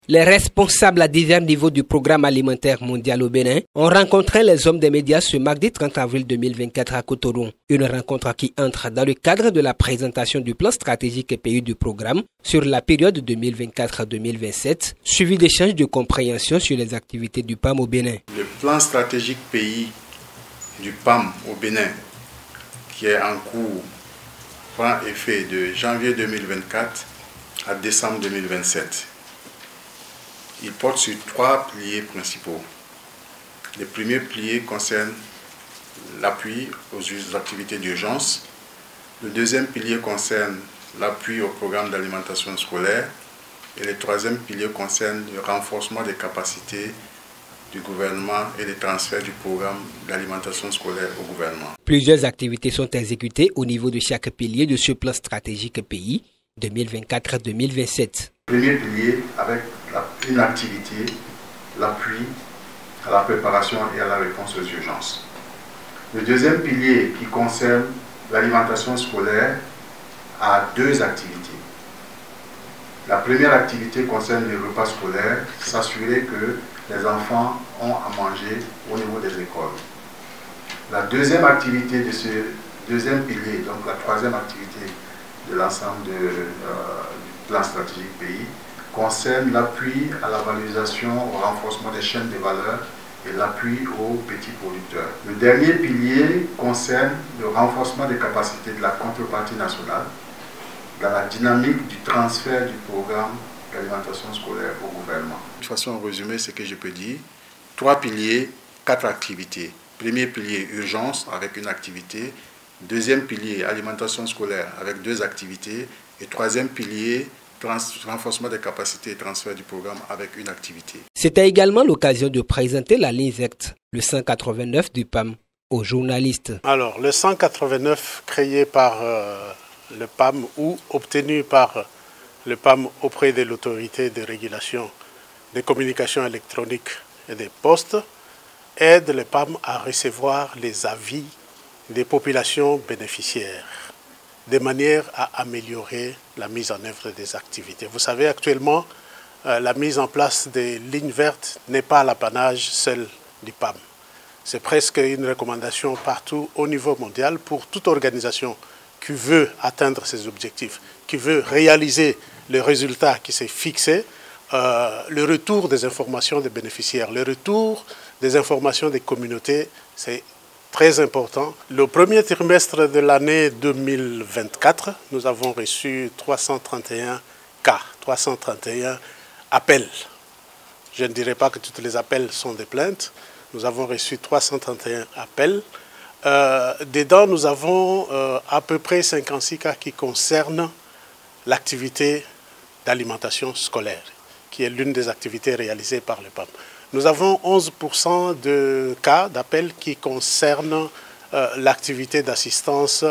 Les responsables à divers niveaux du programme alimentaire mondial au Bénin ont rencontré les hommes des médias ce mardi 30 avril 2024 à Cotonou. Une rencontre qui entre dans le cadre de la présentation du plan stratégique pays du programme sur la période 2024-2027, suivi d'échanges de compréhension sur les activités du PAM au Bénin. Le plan stratégique pays du PAM au Bénin, qui est en cours, prend effet de janvier 2024 à décembre 2027. Il porte sur 3 piliers principaux. Le premier pilier concerne l'appui aux activités d'urgence. Le deuxième pilier concerne l'appui au programme d'alimentation scolaire. Et le troisième pilier concerne le renforcement des capacités du gouvernement et le transfert du programme d'alimentation scolaire au gouvernement. Plusieurs activités sont exécutées au niveau de chaque pilier de ce plan stratégique pays 2024-2027. Premier pilier avec une activité, l'appui à la préparation et à la réponse aux urgences. Le deuxième pilier qui concerne l'alimentation scolaire a 2 activités. La première activité concerne les repas scolaires, s'assurer que les enfants ont à manger au niveau des écoles. La deuxième activité de ce deuxième pilier, donc la troisième activité de l'ensemble du plan stratégique pays, concerne l'appui à la valorisation, au renforcement des chaînes de valeur et l'appui aux petits producteurs. Le dernier pilier concerne le renforcement des capacités de la contrepartie nationale dans la dynamique du transfert du programme d'alimentation scolaire au gouvernement. De façon résumée, ce que je peux dire, 3 piliers, 4 activités. Premier pilier, urgence avec une activité. Deuxième pilier, alimentation scolaire avec 2 activités. Et troisième pilier, renforcement des capacités et transfert du programme avec une activité. C'était également l'occasion de présenter la ligne verte, le 189 du PAM, aux journalistes. Alors, le 189 créé par le PAM ou obtenu par le PAM auprès de l'autorité de régulation des communications électroniques et des postes aide le PAM à recevoir les avis des populations bénéficiaires de manière à améliorer la mise en œuvre des activités. Vous savez, actuellement, la mise en place des lignes vertes n'est pas l'apanage seul du PAM. C'est presque une recommandation partout au niveau mondial pour toute organisation qui veut atteindre ses objectifs, qui veut réaliser le résultat qui s'est fixé, le retour des informations des bénéficiaires, le retour des informations des communautés, c'est très important. Le premier trimestre de l'année 2024, nous avons reçu 331 cas, 331 appels. Je ne dirais pas que tous les appels sont des plaintes. Nous avons reçu 331 appels. Dedans, nous avons à peu près 56 cas qui concernent l'activité d'alimentation scolaire, qui est l'une des activités réalisées par le PAM. Nous avons 11% de cas d'appels qui concernent l'activité d'assistance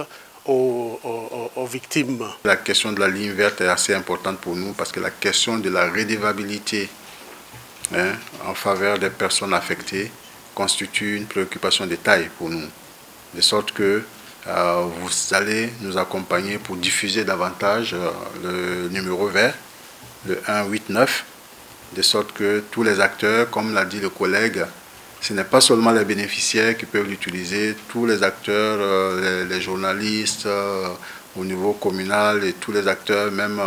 aux victimes. La question de la ligne verte est assez importante pour nous parce que la question de la redevabilité en faveur des personnes affectées constitue une préoccupation de taille pour nous. De sorte que vous allez nous accompagner pour diffuser davantage le numéro vert, le 189, de sorte que tous les acteurs, comme l'a dit le collègue, ce n'est pas seulement les bénéficiaires qui peuvent l'utiliser, tous les acteurs, les journalistes au niveau communal et tous les acteurs, même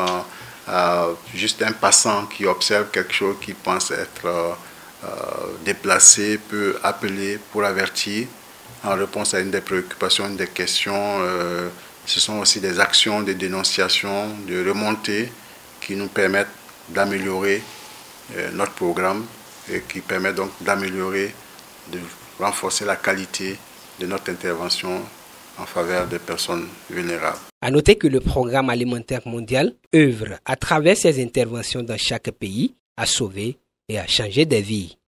juste un passant qui observe quelque chose qui pense être déplacé peut appeler pour avertir en réponse à une des préoccupations, une des questions. Ce sont aussi des actions de dénonciation, de remontée qui nous permettent d'améliorer notre programme et qui permet donc d'améliorer, de renforcer la qualité de notre intervention en faveur des personnes vulnérables. À noter que le programme alimentaire mondial œuvre à travers ses interventions dans chaque pays à sauver et à changer des vies.